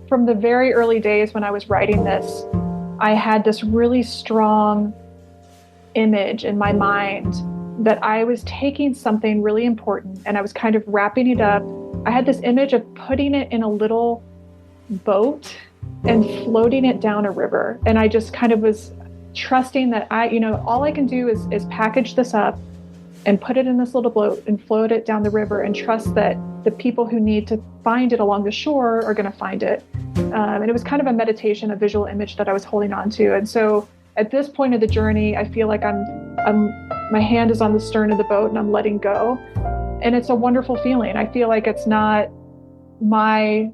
from the very early days when I was writing this, I had this really strong image in my mind that I was taking something really important and I was kind of wrapping it up. I had this image of putting it in a little boat and floating it down a river. And I just kind of was trusting that all I can do is package this up and put it in this little boat and float it down the river and trust that the people who need to find it along the shore are going to find it. And it was kind of a meditation, a visual image that I was holding on to. And so at this point of the journey, I feel like my hand is on the stern of the boat and I'm letting go. And it's a wonderful feeling. I feel like it's not my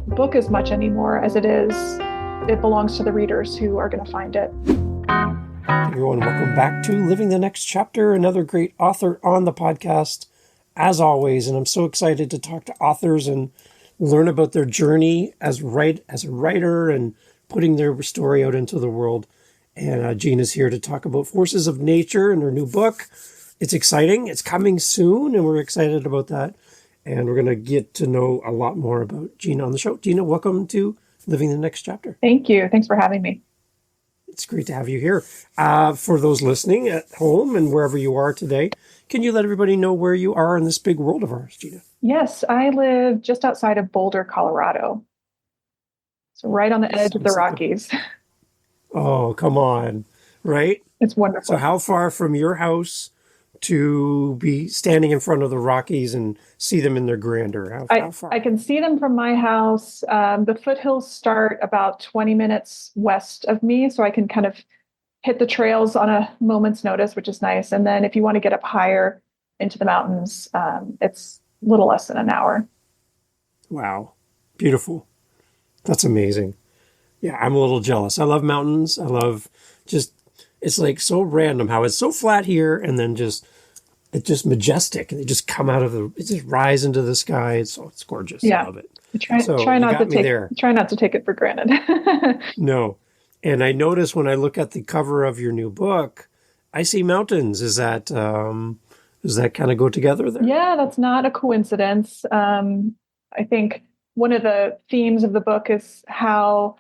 book as much anymore as it belongs to the readers who are going to find it. Everyone, welcome back to Living the Next Chapter, another great author on the podcast, as always. And I'm so excited to talk to authors and learn about their journey as a writer and putting their story out into the world. And Gina's here to talk about Forces of Nature and her new book. It's exciting. It's coming soon, and we're excited about that. And we're going to get to know a lot more about Gina on the show. Gina, welcome to Living the Next Chapter. Thank you. Thanks for having me. It's great to have you here. For those listening at home and wherever you are today, can you let everybody know where you are in this big world of ours, Gina? Yes, I live just outside of Boulder, Colorado. So right on the edge of the Rockies. Oh, come on. Right? It's wonderful. So how far from your house to be standing in front of the Rockies and see them in their grandeur? How far? I can see them from my house. The foothills start about 20 minutes west of me, so I can kind of hit the trails on a moment's notice, which is nice. And then if you want to get up higher into the mountains, it's a little less than an hour. Wow. Beautiful. That's amazing. Yeah, I'm a little jealous. I love mountains. I love it's like so random how it's so flat here and then it's just majestic and they just come it just rise into the sky. It's gorgeous. Yeah. I love it. Try not to take it for granted. No. And I notice when I look at the cover of your new book, I see mountains. Does that kind of go together there? Yeah, that's not a coincidence. I think one of the themes of the book is how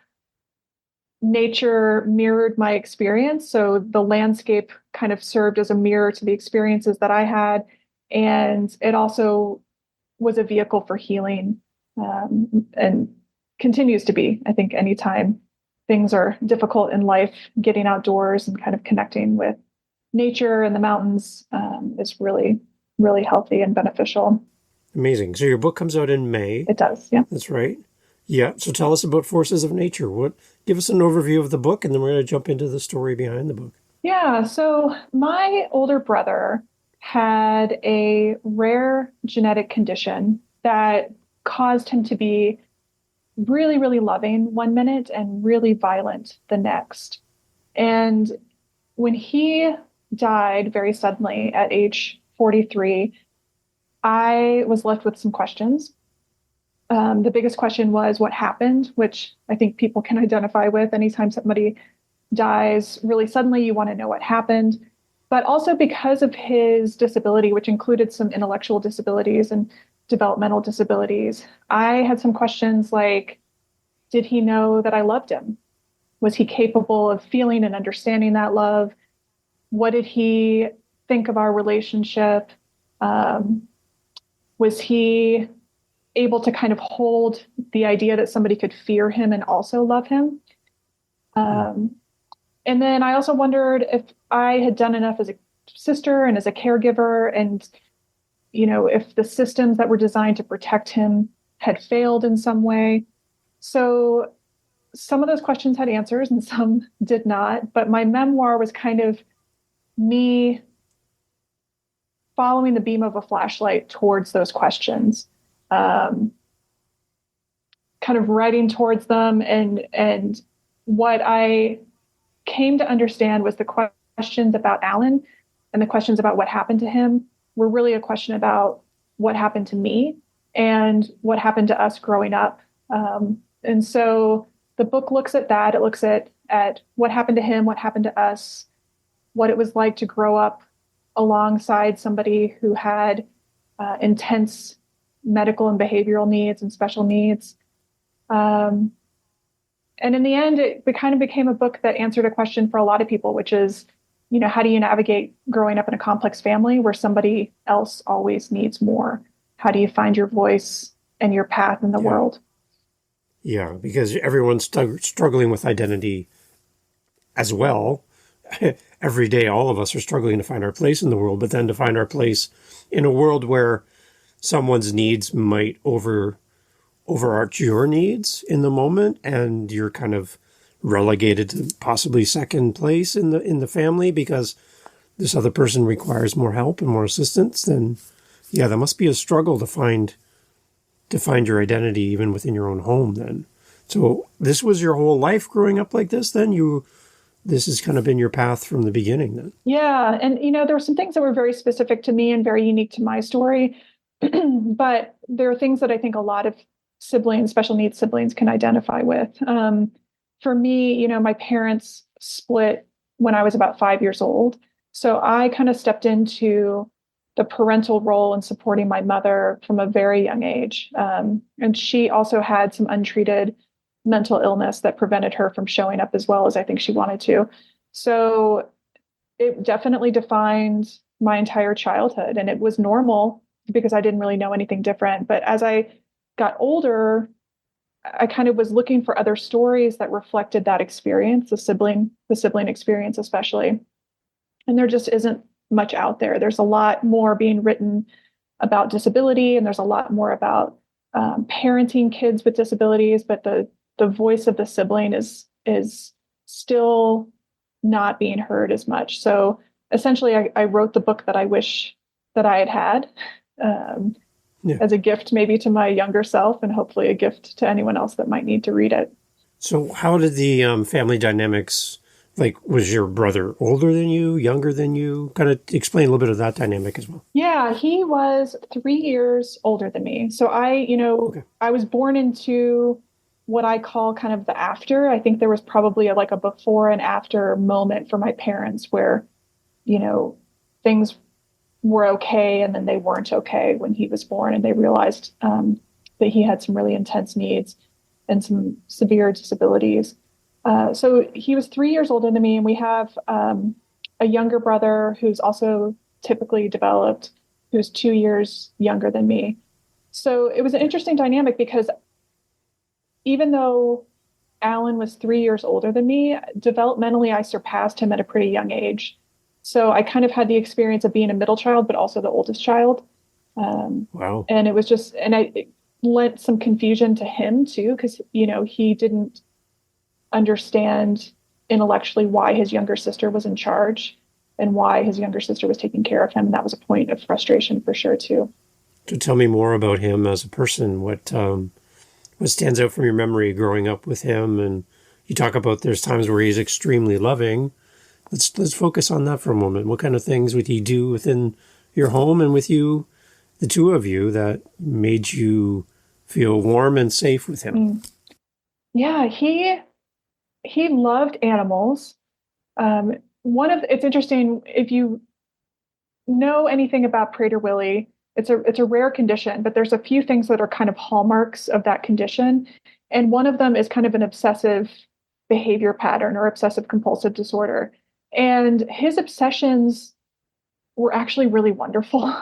nature mirrored my experience. So the landscape kind of served as a mirror to the experiences that I had. And it also was a vehicle for healing, and continues to be. I think anytime things are difficult in life, getting outdoors and kind of connecting with nature and the mountains is really, really healthy and beneficial. Amazing. So your book comes out in May. It does, yeah. That's right. Yeah. So tell us about Forces of Nature. Give us an overview of the book, and then we're going to jump into the story behind the book. Yeah. So my older brother had a rare genetic condition that caused him to be really, really loving one minute and really violent the next. And when he died very suddenly at age 43, I was left with some questions. The biggest question was what happened, which I think people can identify with. Anytime somebody dies really suddenly, you want to know what happened. But also because of his disability, which included some intellectual disabilities and developmental disabilities, I had some questions like, did he know that I loved him? Was he capable of feeling and understanding that love? What did he think of our relationship? Was he able to kind of hold the idea that somebody could fear him and also love him? And then I also wondered if I had done enough as a sister and as a caregiver, and, if the systems that were designed to protect him had failed in some way. So some of those questions had answers and some did not, but my memoir was kind of me following the beam of a flashlight towards those questions, kind of writing towards them. And what I came to understand was the questions about Alan and the questions about what happened to him were really a question about what happened to me and what happened to us growing up. And so the book looks at that. It looks at what happened to him, what happened to us, what it was like to grow up alongside somebody who had intense medical and behavioral needs and special needs. Um, and in the end, it kind of became a book that answered a question for a lot of people, which is, how do you navigate growing up in a complex family where somebody else always needs more? How do you find your voice and your path in the world? Yeah, because everyone's struggling with identity as well. Every day, all of us are struggling to find our place in the world, but then to find our place in a world where someone's needs might overarch your needs in the moment, and you're kind of relegated to possibly second place in the family because this other person requires more help and more assistance. Then, yeah, that must be a struggle to find your identity even within your own home. Then, so this was your whole life growing up like this. Then this has kind of been your path from the beginning. Then, yeah, and there were some things that were very specific to me and very unique to my story, but there are things that I think a lot of special needs siblings can identify with. For me, my parents split when I was about 5 years old. So I kind of stepped into the parental role in supporting my mother from a very young age. And she also had some untreated mental illness that prevented her from showing up as well as I think she wanted to. So it definitely defined my entire childhood. And it was normal because I didn't really know anything different. But as I got older, I kind of was looking for other stories that reflected that experience, the sibling experience, especially. And there just isn't much out there. There's a lot more being written about disability, and there's a lot more about parenting kids with disabilities, but the voice of the sibling is still not being heard as much. So essentially, I wrote the book that I wish that I had as a gift maybe to my younger self, and hopefully a gift to anyone else that might need to read it. So how did the family dynamics, like, was your brother older than you, younger than you? Kind of explain a little bit of that dynamic as well. Yeah, he was 3 years older than me. So I was born into what I call kind of the after. I think there was probably a before and after moment for my parents where, things were okay and then they weren't okay when he was born, and they realized that he had some really intense needs and some severe disabilities. So he was 3 years older than me, and we have a younger brother who's also typically developed, who's 2 years younger than me. So it was an interesting dynamic because even though Alan was 3 years older than me, developmentally, I surpassed him at a pretty young age. So I kind of had the experience of being a middle child, but also the oldest child. Wow. And it was it lent some confusion to him too, because, he didn't understand intellectually why his younger sister was in charge and why his younger sister was taking care of him. And that was a point of frustration for sure too. So tell me more about him as a person. What stands out from your memory growing up with him? And you talk about there's times where he's extremely loving. Let's focus on that for a moment. What kind of things would he do within your home and with you, the two of you, that made you feel warm and safe with him? Yeah, he loved animals. It's interesting, if you know anything about Prader-Willi, it's a rare condition, but there's a few things that are kind of hallmarks of that condition. And one of them is kind of an obsessive behavior pattern or obsessive compulsive disorder. And his obsessions were actually really wonderful.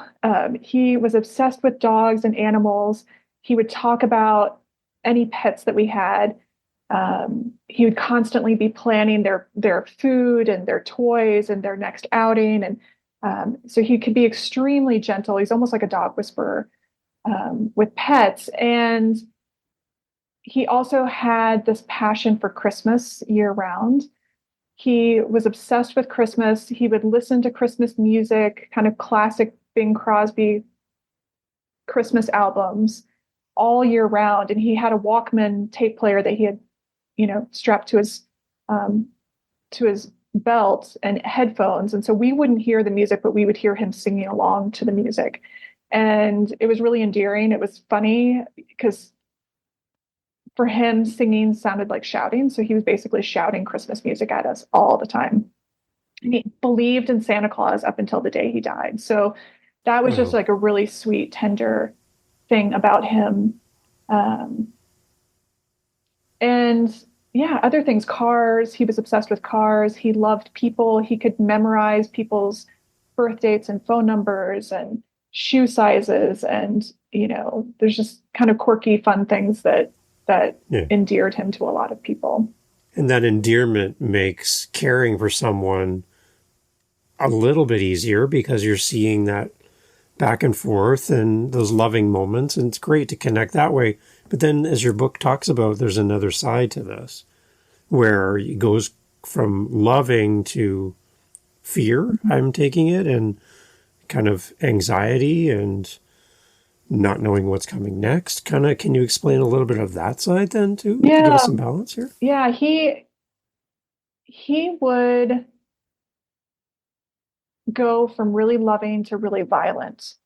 He was obsessed with dogs and animals. He would talk about any pets that we had. He would constantly be planning their food and their toys and their next outing. And so he could be extremely gentle. He's almost like a dog whisperer with pets. And he also had this passion for Christmas year round. He was obsessed with Christmas. He would listen to Christmas music, kind of classic Bing Crosby Christmas albums all year round. And he had a Walkman tape player that he had, strapped to his belt, and headphones. And so we wouldn't hear the music, but we would hear him singing along to the music. And it was really endearing. It was funny because for him, singing sounded like shouting. So he was basically shouting Christmas music at us all the time. And he believed in Santa Claus up until the day he died. So that was just like a really sweet, tender thing about him. And yeah, other things, cars. He was obsessed with cars. He loved people. He could memorize people's birth dates and phone numbers and shoe sizes. And, there's just kind of quirky, fun things that Yeah. endeared him to a lot of people. And that endearment makes caring for someone a little bit easier because you're seeing that back and forth and those loving moments. And it's great to connect that way. But then, as your book talks about, there's another side to this where it goes from loving to fear, I'm taking it, and kind of anxiety and not knowing what's coming next. Can you explain a little bit of that side then too, to give us some balance here? Yeah, he would go from really loving to really violent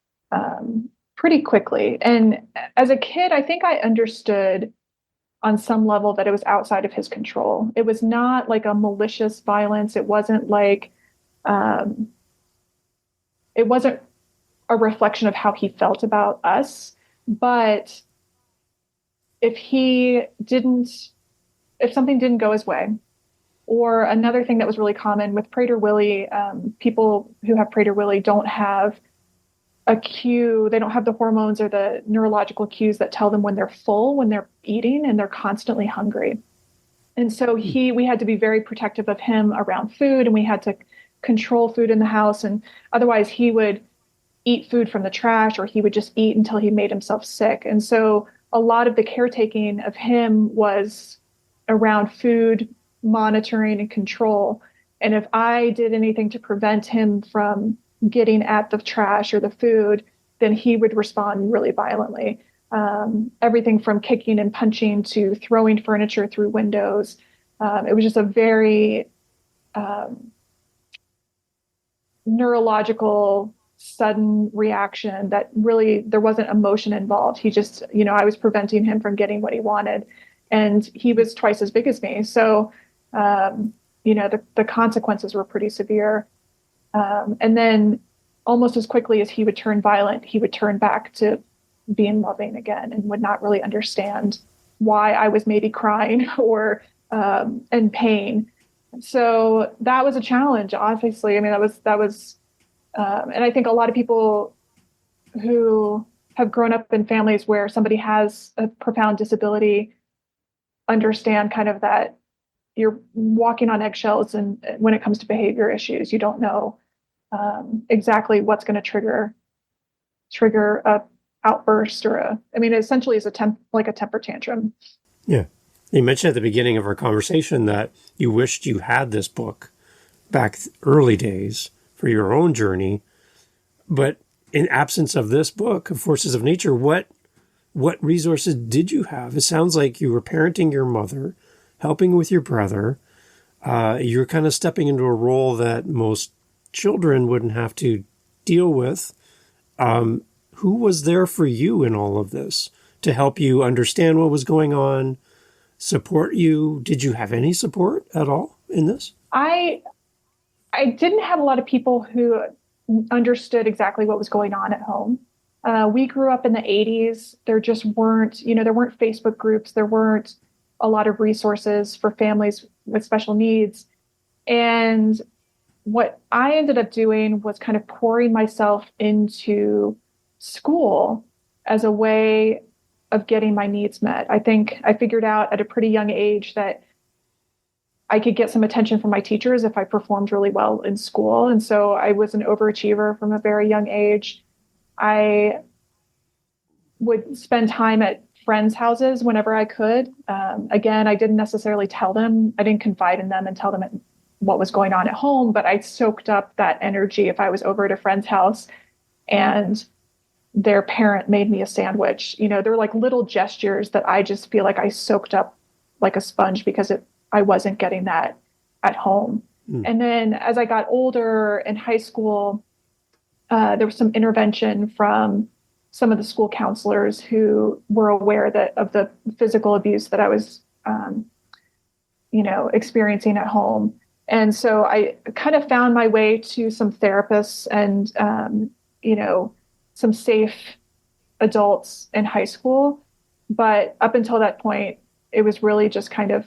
pretty quickly. And as a kid, I think I understood on some level that it was outside of his control. It was not like a malicious violence. It wasn't like, it wasn't a reflection of how he felt about us. But if something didn't go his way, or another thing that was really common with Prader-Willi, people who have Prader-Willi don't have a cue. They don't have the hormones or the neurological cues that tell them when they're full, when they're eating, and they're constantly hungry. And so we had to be very protective of him around food, and we had to control food in the house. And otherwise he would eat food from the trash, or he would just eat until he made himself sick. And so a lot of the caretaking of him was around food monitoring and control. And if I did anything to prevent him from getting at the trash or the food, then he would respond really violently. Everything from kicking and punching to throwing furniture through windows. It was just a very neurological, sudden reaction that really, there wasn't emotion involved. He just, I was preventing him from getting what he wanted. And he was twice as big as me. So, the consequences were pretty severe. And then almost as quickly as he would turn violent, he would turn back to being loving again and would not really understand why I was maybe crying or in pain. So that was a challenge, obviously. I mean, that was, and I think a lot of people who have grown up in families where somebody has a profound disability understand kind of that you're walking on eggshells, and when it comes to behavior issues, you don't know exactly what's going to trigger a outburst essentially is a temper tantrum. Yeah. You mentioned at the beginning of our conversation that you wished you had this book back early days for your own journey, but in absence of this book of Forces of Nature, what resources did you have? It sounds like you were parenting your mother, helping with your brother. You're kind of stepping into a role that most children wouldn't have to deal with. Who was there for you in all of this to help you understand what was going on, support you? Did you have any support at all in this? I didn't have a lot of people who understood exactly what was going on at home. We grew up in the 80s. There just weren't, there weren't Facebook groups. There weren't a lot of resources for families with special needs. And what I ended up doing was kind of pouring myself into school as a way of getting my needs met. I think I figured out at a pretty young age that I could get some attention from my teachers if I performed really well in school. And so I was an overachiever from a very young age. I would spend time at friends' houses whenever I could. Again, I didn't necessarily tell them. I didn't confide in them and tell them what was going on at home, but I soaked up that energy if I was over at a friend's house and their parent made me a sandwich. They're like little gestures that I just feel like I soaked up like a sponge because I wasn't getting that at home. And then as I got older in high school, there was some intervention from some of the school counselors who were aware of the physical abuse that I was, experiencing at home. And so I kind of found my way to some therapists and, some safe adults in high school. But up until that point, it was really just kind of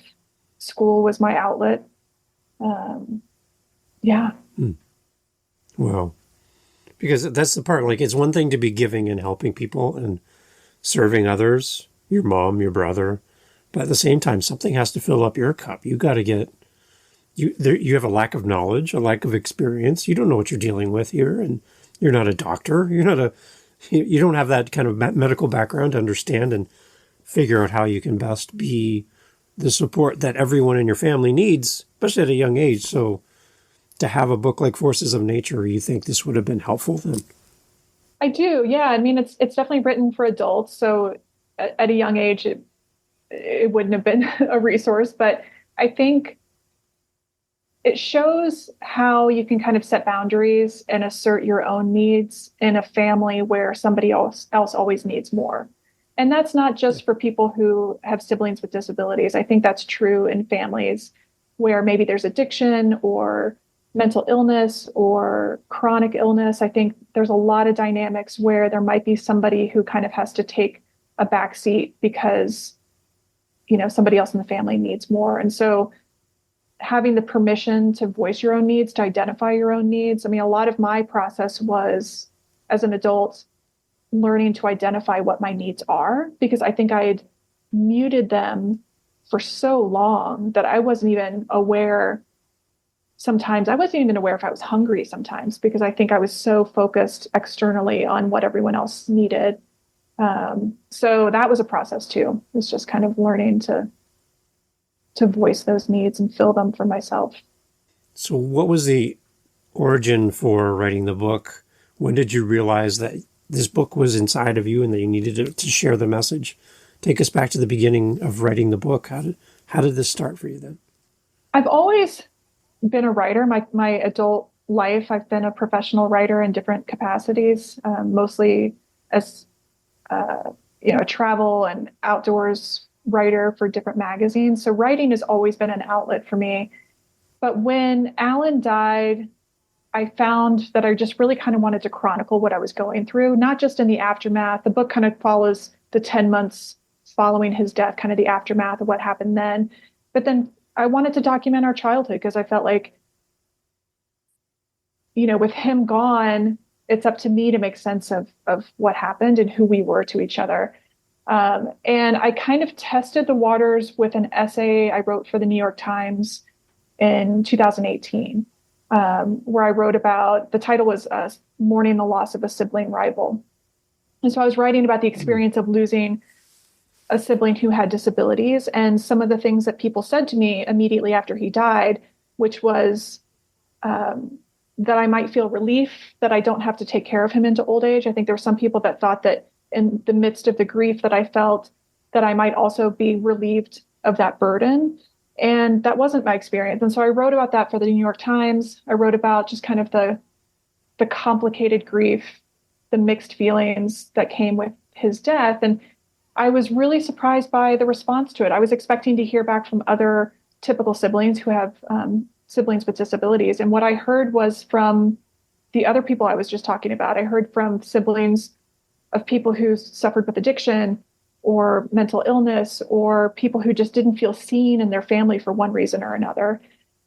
school was my outlet. Yeah. Well, because that's the part, like, it's one thing to be giving and helping people and serving others, your mom, your brother, but at the same time, something has to fill up your cup. You got to get, you have a lack of knowledge, a lack of experience. You don't know what you're dealing with here, and you're not a doctor. You don't have that kind of medical background to understand and figure out how you can best be the support that everyone in your family needs, especially at a young age. So to have a book like Forces of Nature, you think this would have been helpful then? I do. Yeah. I mean, it's definitely written for adults. So at a young age, it wouldn't have been a resource, but I think it shows how you can kind of set boundaries and assert your own needs in a family where somebody else always needs more. And that's not just for people who have siblings with disabilities. I think that's true in families where maybe there's addiction or mental illness or chronic illness. I think there's a lot of dynamics where there might be somebody who kind of has to take a back seat because, somebody else in the family needs more. And so having the permission to voice your own needs, to identify your own needs. I mean, a lot of my process was as an adult learning to identify what my needs are, because I think I had muted them for so long that I wasn't even aware. Sometimes I wasn't even aware if I was hungry sometimes, because I think I was so focused externally on what everyone else needed. So that was a process too. It was just kind of learning to voice those needs and fill them for myself. So what was the origin for writing the book? When did you realize that this book was inside of you and that you needed to share the message? Take us back to the beginning of writing the book. How did this start for you then? I've always been a writer. My adult life, I've been a professional writer in different capacities, mostly as a travel and outdoors writer for different magazines. So writing has always been an outlet for me. But when Alan died, I found that I just really kind of wanted to chronicle what I was going through, not just in the aftermath. The book kind of follows the 10 months following his death, kind of the aftermath of what happened then. But then I wanted to document our childhood because I felt like, with him gone, it's up to me to make sense of what happened and who we were to each other. And I kind of tested the waters with an essay I wrote for the New York Times in 2018, where I wrote about, the title was Mourning the Loss of a Sibling Rival. And so I was writing about the experience of losing a sibling who had disabilities and some of the things that people said to me immediately after he died, which was that I might feel relief that I don't have to take care of him into old age. I think there were some people that thought that in the midst of the grief that I felt, that I might also be relieved of that burden. And that wasn't my experience. And so I wrote about that for the New York Times. I wrote about just kind of the complicated grief, the mixed feelings that came with his death. And I was really surprised by the response to it. I was expecting to hear back from other typical siblings who have siblings with disabilities. And what I heard was from the other people I was just talking about. I heard from siblings of people who suffered with addiction or mental illness, or people who just didn't feel seen in their family for one reason or another.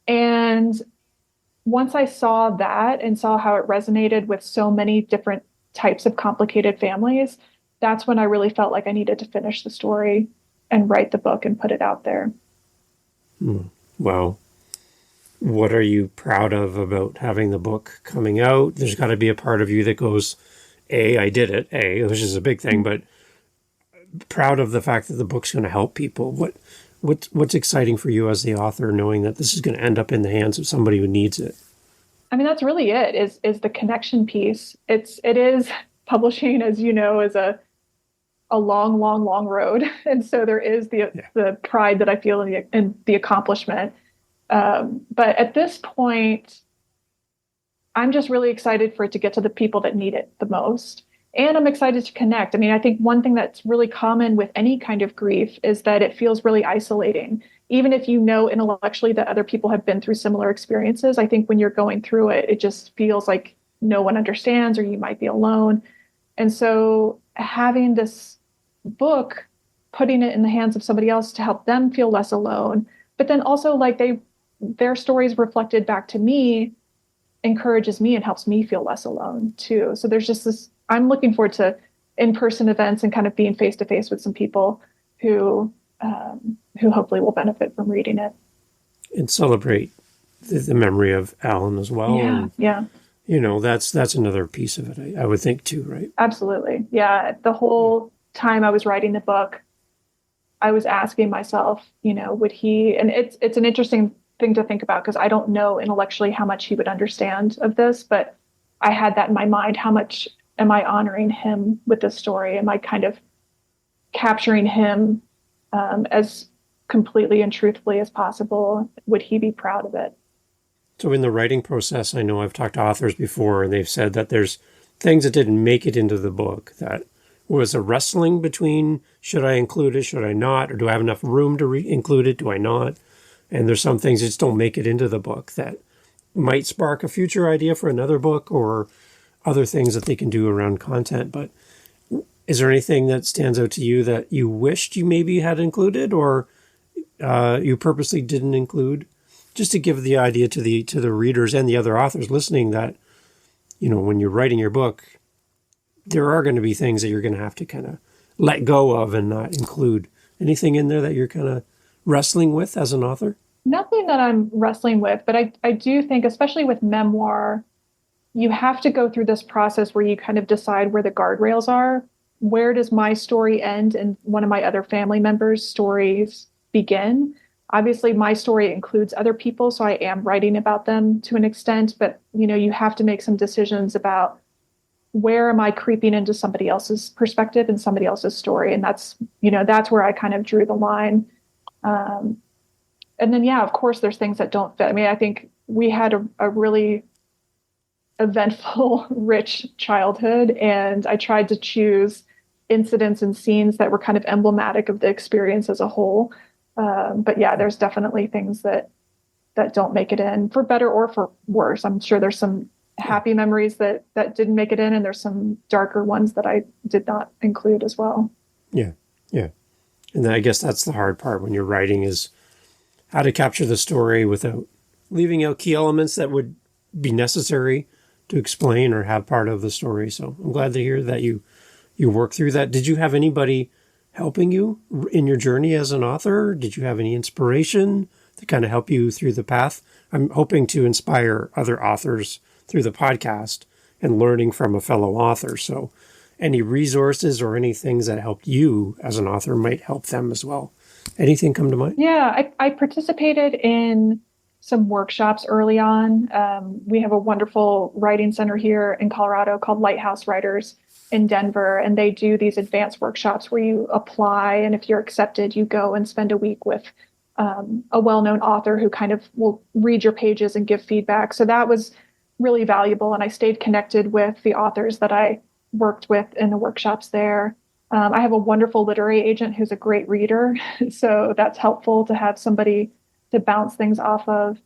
And once I saw that and saw how it resonated with so many different types of complicated families, that's when I really felt like I needed to finish the story and write the book and put it out there. Wow. What are you proud of about having the book coming out? There's got to be a part of you that goes, I did it, which is a big thing, but proud of the fact that the book's going to help people. What's exciting for you as the author, knowing that this is going to end up in the hands of somebody who needs it? I mean, that's really it, is the connection piece. It is publishing, as you know, is a long road. And so there is the pride that I feel in the accomplishment. But at this point, I'm just really excited for it to get to the people that need it the most. And I'm excited to connect. I mean, I think one thing that's really common with any kind of grief is that it feels really isolating. Even if you know intellectually that other people have been through similar experiences, I think when you're going through it, it just feels like no one understands, or you might be alone. And so having this book putting it in the hands of somebody else to help them feel less alone. But then also like their stories reflected back to me encourages me and helps me feel less alone too. So there's just this, I'm looking forward to in-person events and kind of being face to face with some people who hopefully will benefit from reading it. And celebrate the memory of Alan as well. Yeah. And, yeah. you know, that's another piece of it, I would think too, right? Absolutely. Yeah. The whole time I was writing the book, I was asking myself, you know, would he, and it's an interesting thing to think about because I don't know intellectually how much he would understand of this, but I had that in my mind. How much am I honoring him with this story? Am I kind of capturing him as completely and truthfully as possible? Would he be proud of it? So in the writing process, I know I've talked to authors before, and they've said that there's things that didn't make it into the book that was a wrestling between, should I include it, should I not, or do I have enough room to include it, do I not? And there's some things that just don't make it into the book that might spark a future idea for another book or other things that they can do around content. But is there anything that stands out to you that you wished you maybe had included or you purposely didn't include? Just to give the idea to the readers and the other authors listening that, you know, when you're writing your book, there are going to be things that you're going to have to kind of let go of and not include. Anything in there that you're kind of wrestling with as an author? Nothing that I'm wrestling with, but I do think, especially with memoir, you have to go through this process where you kind of decide where the guardrails are. Where does my story end and one of my other family members' stories begin? Obviously, my story includes other people, so I am writing about them to an extent, but you know, you have to make some decisions about where am I creeping into somebody else's perspective and somebody else's story. And that's, you know, that's where I kind of drew the line. And then, yeah, of course, there's things that don't fit. I mean, I think we had a really eventful, rich childhood, and I tried to choose incidents and scenes that were kind of emblematic of the experience as a whole. But yeah, there's definitely things that don't make it in, for better or for worse. I'm sure there's some happy memories that didn't make it in, and there's some darker ones that I did not include as well. Yeah, yeah. And then I guess that's the hard part when you're writing is how to capture the story without leaving out key elements that would be necessary to explain or have part of the story. So I'm glad to hear that you work through that. Did you have anybody helping you in your journey as an author? Did you have any inspiration to kind of help you through the path? I'm hoping to inspire other authors through the podcast and learning from a fellow author. So any resources or any things that helped you as an author might help them as well. Anything come to mind? Yeah, I participated in some workshops early on. We have a wonderful writing center here in Colorado called Lighthouse Writers in Denver, and they do these advanced workshops where you apply, and if you're accepted, you go and spend a week with a well-known author who kind of will read your pages and give feedback. So that was really valuable, and I stayed connected with the authors that I worked with in the workshops there. I have a wonderful literary agent who's a great reader, so that's helpful to have somebody to bounce things off of.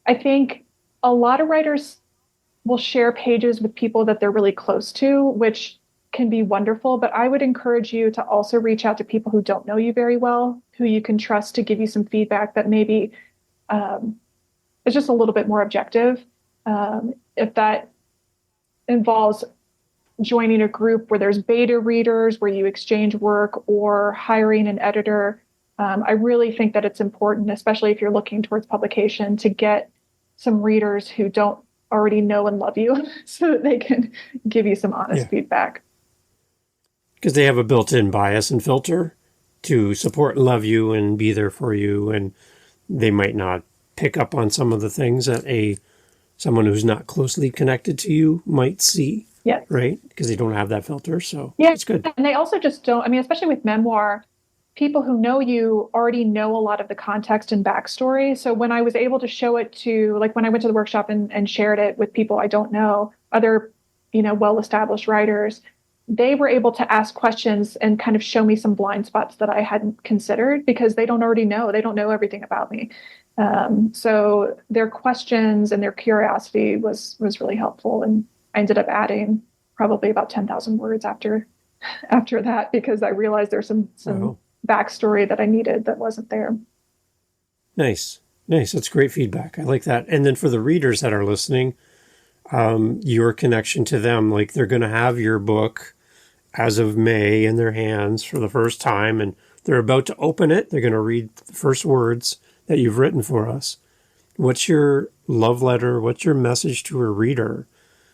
I think a lot of writers will share pages with people that they're really close to, which can be wonderful, but I would encourage you to also reach out to people who don't know you very well, who you can trust to give you some feedback that maybe is just a little bit more objective. If that involves joining a group where there's beta readers, where you exchange work, or hiring an editor, I really think that it's important, especially if you're looking towards publication, to get some readers who don't already know and love you so that they can give you some honest feedback. Because they have a built-in bias and filter to support and love you and be there for you, and they might not pick up on some of the things that someone who's not closely connected to you might see. Yes. Right? Because they don't have that filter. So yeah, it's good. And they also just don't, I mean, especially with memoir, people who know you already know a lot of the context and backstory. So when I was able to show it to, like when I went to the workshop and shared it with people I don't know, other, well-established writers, they were able to ask questions and kind of show me some blind spots that I hadn't considered because they don't already know. They don't know everything about me. So their questions and their curiosity was really helpful. And I ended up adding probably about 10,000 words after that, because I realized there's some backstory that I needed that wasn't there. Nice. Nice. That's great feedback. I like that. And then for the readers that are listening, your connection to them, like they're going to have your book as of May in their hands for the first time, and they're about to open it. They're going to read the first words that you've written for us. What's your love letter? What's your message to a reader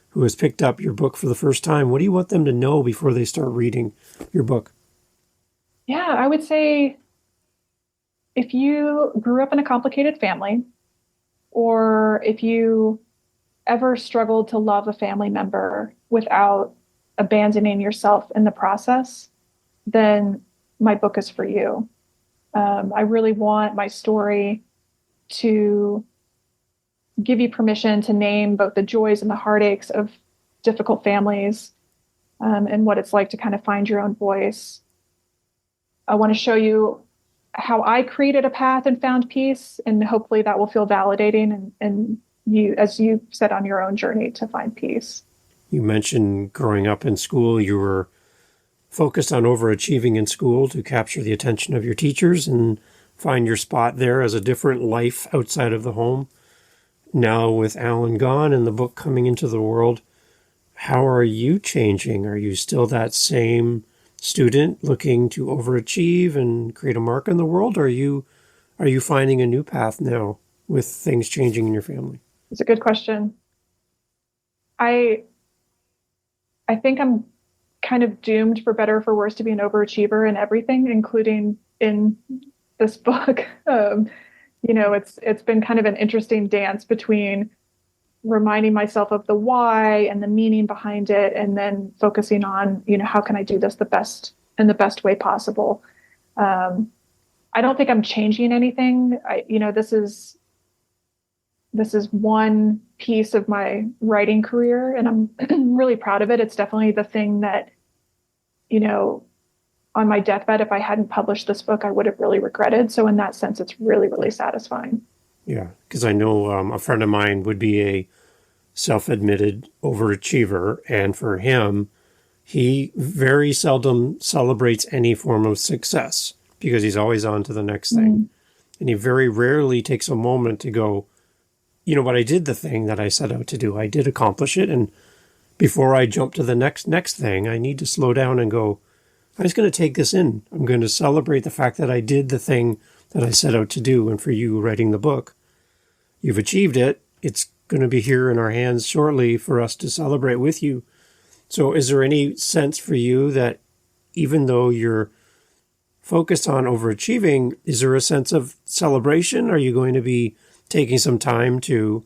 who has picked up your book for the first time? What do you want them to know before they start reading your book? Yeah, I would say if you grew up in a complicated family, or if you ever struggled to love a family member without abandoning yourself in the process, then my book is for you. I really want my story to give you permission to name both the joys and the heartaches of difficult families, and what it's like to kind of find your own voice. I want to show you how I created a path and found peace, and hopefully that will feel validating and you, as you set on your own journey to find peace. You mentioned growing up in school, you were focused on overachieving in school to capture the attention of your teachers and find your spot there as a different life outside of the home. Now with Alan gone and the book coming into the world, how are you changing? Are you still that same student looking to overachieve and create a mark in the world? Or are you finding a new path now with things changing in your family? It's a good question. I think I'm kind of doomed, for better or for worse, to be an overachiever in everything, including in this book. It's been kind of an interesting dance between reminding myself of the why and the meaning behind it, and then focusing on, how can I do this the best way possible. I don't think I'm changing anything. This is one piece of my writing career, and I'm really proud of it. It's definitely the thing that, on my deathbed, if I hadn't published this book, I would have really regretted. So in that sense, it's really, really satisfying. Yeah, because I know a friend of mine would be a self-admitted overachiever, and for him, he very seldom celebrates any form of success because he's always on to the next thing. And he very rarely takes a moment to go, but I did the thing that I set out to do. I did accomplish it. And before I jump to the next thing, I need to slow down and go, I'm just going to take this in. I'm going to celebrate the fact that I did the thing that I set out to do. And for you writing the book, you've achieved it. It's going to be here in our hands shortly for us to celebrate with you. So is there any sense for you that even though you're focused on overachieving, is there a sense of celebration? Are you going to be taking some time to,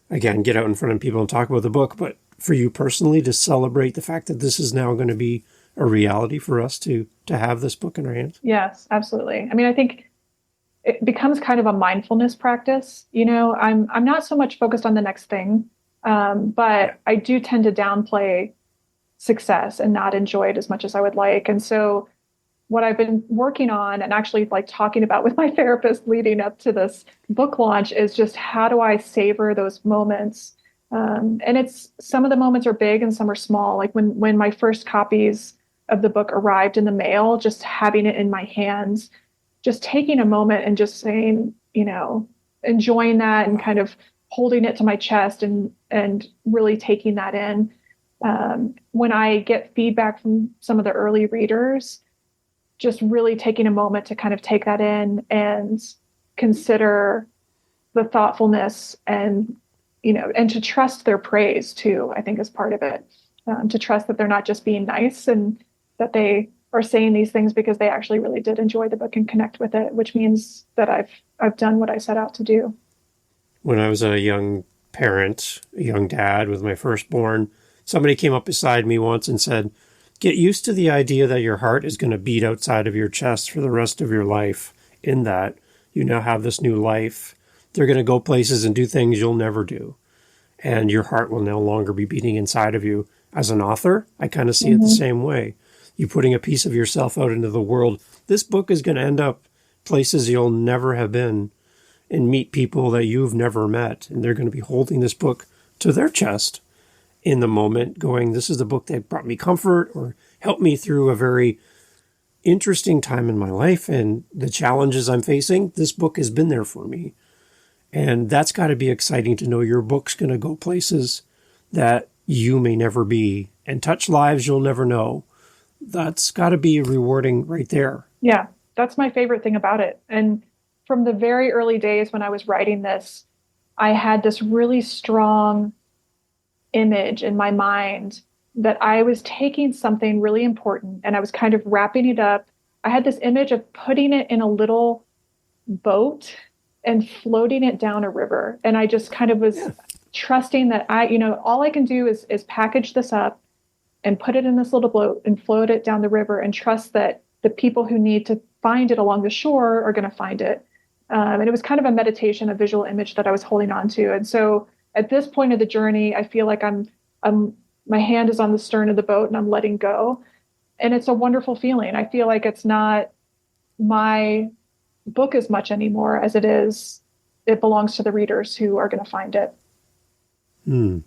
again, get out in front of people and talk about the book, but for you personally to celebrate the fact that this is now going to be a reality for us to have this book in our hands? Yes, absolutely. I mean, I think it becomes kind of a mindfulness practice. I'm not so much focused on the next thing, but I do tend to downplay success and not enjoy it as much as I would like. And so what I've been working on and actually talking about with my therapist leading up to this book launch is just how do I savor those moments? And it's, some of the moments are big and some are small. Like when my first copies of the book arrived in the mail, just having it in my hands, just taking a moment and just saying, enjoying that and kind of holding it to my chest and really taking that in. When I get feedback from some of the early readers, just really taking a moment to kind of take that in and consider the thoughtfulness and to trust their praise too, I think is part of it. To trust that they're not just being nice and that they are saying these things because they actually really did enjoy the book and connect with it, which means that I've done what I set out to do. When I was a young parent, a young dad with my firstborn, somebody came up beside me once and said, get used to the idea that your heart is going to beat outside of your chest for the rest of your life, in that you now have this new life. They're going to go places and do things you'll never do. And your heart will no longer be beating inside of you. As an author, I kind of see it the same way. You putting a piece of yourself out into the world. This book is going to end up places you'll never have been and meet people that you've never met. And they're going to be holding this book to their chest in the moment going, this is the book that brought me comfort or helped me through a very interesting time in my life and the challenges I'm facing, this book has been there for me. And that's got to be exciting to know your book's going to go places that you may never be and touch lives you'll never know. That's got to be rewarding right there. Yeah, that's my favorite thing about it. And from the very early days when I was writing this, I had this really strong image in my mind that I was taking something really important and I was kind of wrapping it up. I had this image of putting it in a little boat and floating it down a river. And I just kind of was trusting that all I can do is package this up and put it in this little boat and float it down the river and trust that the people who need to find it along the shore are going to find it. And it was kind of a meditation, a visual image that I was holding on to. And so at this point of the journey, I feel like my hand is on the stern of the boat and I'm letting go. And it's a wonderful feeling. I feel like it's not my book as much anymore as it belongs to the readers who are going to find it. I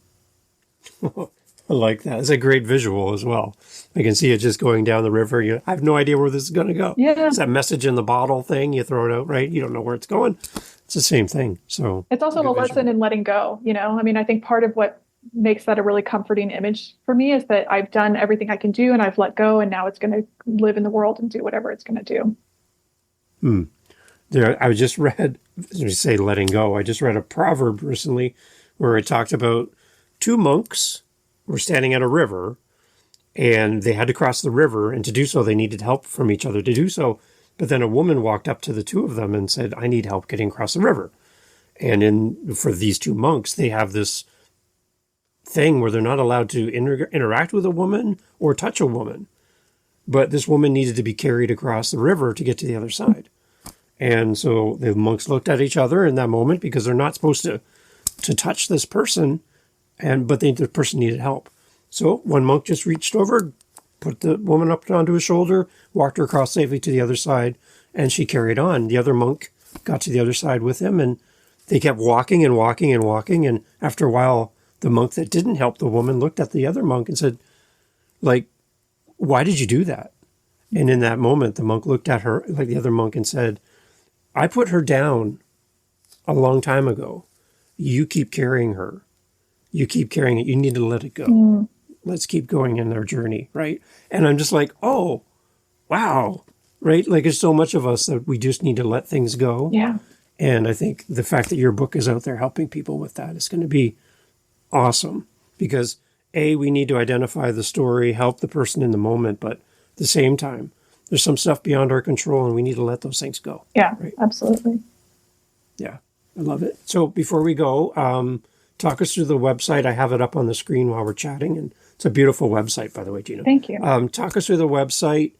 like that. It's a great visual as well. I can see it just going down the river. I have no idea where this is going to go. Yeah. It's that message in the bottle thing. You throw it out, right? You don't know where it's going. It's the same thing. So it's also a lesson in letting go. I think part of what makes that a really comforting image for me is that I've done everything I can do and I've let go and now it's going to live in the world and do whatever it's going to do. I just read, as you say, letting go. I just read a proverb recently where it talked about two monks were standing at a river and they had to cross the river. And to do so, they needed help from each other to do so. But then a woman walked up to the two of them and said, I need help getting across the river. And for these two monks, they have this thing where they're not allowed to interact with a woman or touch a woman. But this woman needed to be carried across the river to get to the other side. And so the monks looked at each other in that moment because they're not supposed to touch this person, but the person needed help. So one monk just reached over, put the woman up onto his shoulder, walked her across safely to the other side, and she carried on. The other monk got to the other side with him, and they kept walking and walking and walking. And after a while, the monk that didn't help the woman looked at the other monk and said, why did you do that? And in that moment, the monk looked at her, like the other monk, and said, I put her down a long time ago. You keep carrying her. You keep carrying it. You need to let it go. Let's keep going in our journey, right? And I'm just like, oh, wow, right? Like there's so much of us that we just need to let things go. Yeah. And I think the fact that your book is out there helping people with that is going to be awesome because we need to identify the story, help the person in the moment, but at the same time, there's some stuff beyond our control and we need to let those things go. Yeah, right? Absolutely. Yeah, I love it. So before we go, talk us through the website. I have it up on the screen while we're chatting, and it's a beautiful website, by the way, Gina. Thank you. Talk us through the website,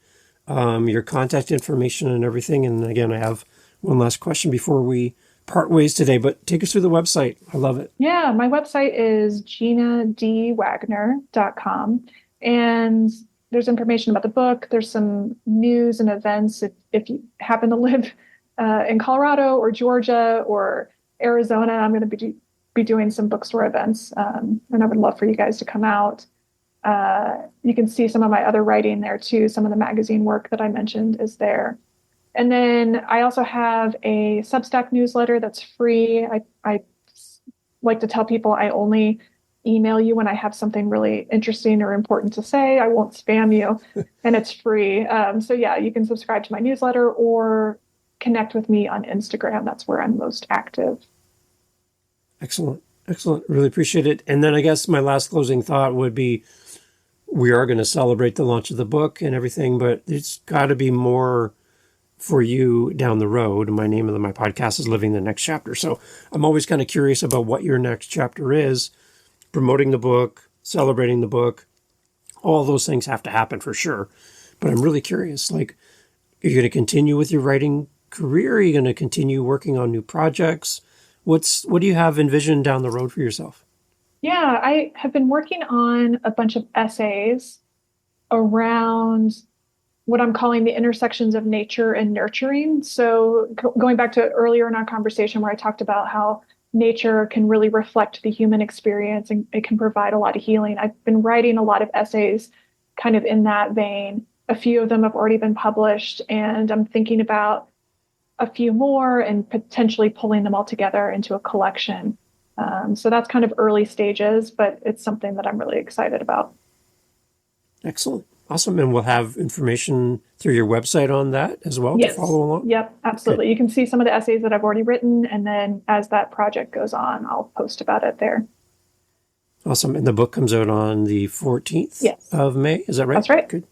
your contact information and everything. And again, I have one last question before we part ways today, but take us through the website. I love it. Yeah, my website is ginadwagner.com. And there's information about the book. There's some news and events. If you happen to live in Colorado or Georgia or Arizona, I'm going to be doing some bookstore events. And I would love for you guys to come out. You can see some of my other writing there too. Some of the magazine work that I mentioned is there. And then I also have a Substack newsletter that's free. I like to tell people I only email you when I have something really interesting or important to say. I won't spam you, and it's free. So yeah, you can subscribe to my newsletter or connect with me on Instagram. That's where I'm most active. Excellent. Really appreciate it. And then I guess my last closing thought would be, we are going to celebrate the launch of the book and everything, but it's got to be more for you down the road. My name of my podcast is Living the Next Chapter. So I'm always kind of curious about what your next chapter is. Promoting the book, celebrating the book, all those things have to happen for sure. But I'm really curious, are you going to continue with your writing career? Are you going to continue working on new projects? What do you have envisioned down the road for yourself? Yeah, I have been working on a bunch of essays around what I'm calling the intersections of nature and nurturing. So going back to earlier in our conversation where I talked about how nature can really reflect the human experience and it can provide a lot of healing. I've been writing a lot of essays kind of in that vein a few of them have already been published, and I'm thinking about a few more and potentially pulling them all together into a collection. So that's kind of early stages, but it's something that I'm really excited about. Excellent. Awesome. And we'll have information through your website on that as well to follow along? Yep, absolutely. Good. You can see some of the essays that I've already written, and then as that project goes on, I'll post about it there. Awesome. And the book comes out on the 14th of May. Is that right? That's right. Good.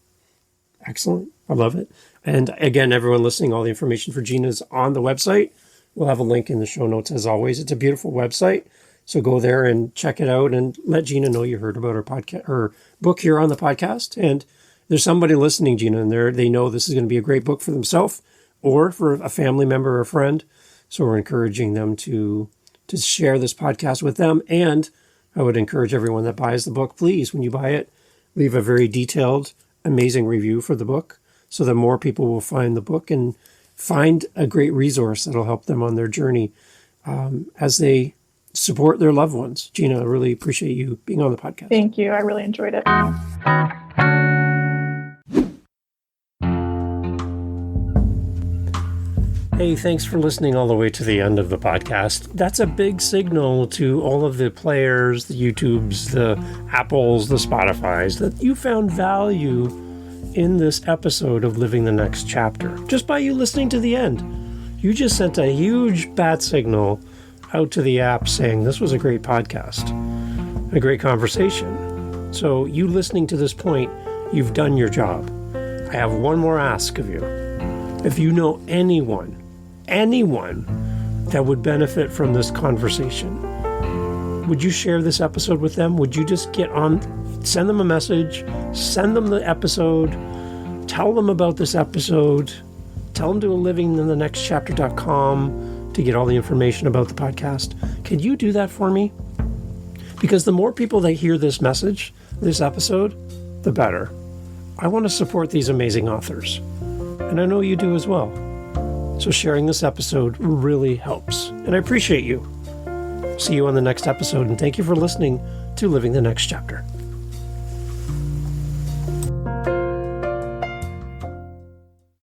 Excellent. I love it. And again, everyone listening, all the information for Gina is on the website. We'll have a link in the show notes as always. It's a beautiful website. So go there and check it out and let Gina know you heard about her book here on the podcast. And there's somebody listening, Gina, and they know this is going to be a great book for themselves or for a family member or a friend. So we're encouraging them to share this podcast with them. And I would encourage everyone that buys the book, please, when you buy it, leave a very detailed, amazing review for the book so that more people will find the book and find a great resource that'll help them on their journey as they support their loved ones. Gina, I really appreciate you being on the podcast. Thank you. I really enjoyed it. Hey, thanks for listening all the way to the end of the podcast. That's a big signal to all of the players, the YouTubes, the Apples, the Spotifys, that you found value in this episode of Living the Next Chapter. Just by you listening to the end, you just sent a huge bat signal out to the app saying this was a great podcast, a great conversation. So you listening to this point, you've done your job. I have one more ask of you. If you know anyone that would benefit from this conversation, would you share this episode with them? Would you just send them a message, send them the episode, tell them about this episode, tell them to livinginthenextchapter.com to get all the information about the podcast. Can you do that for me? Because the more people that hear this message, this episode, the better. I want to support these amazing authors, and I know you do as well. So sharing this episode really helps, and I appreciate you. See you on the next episode, and thank you for listening to Living the Next Chapter.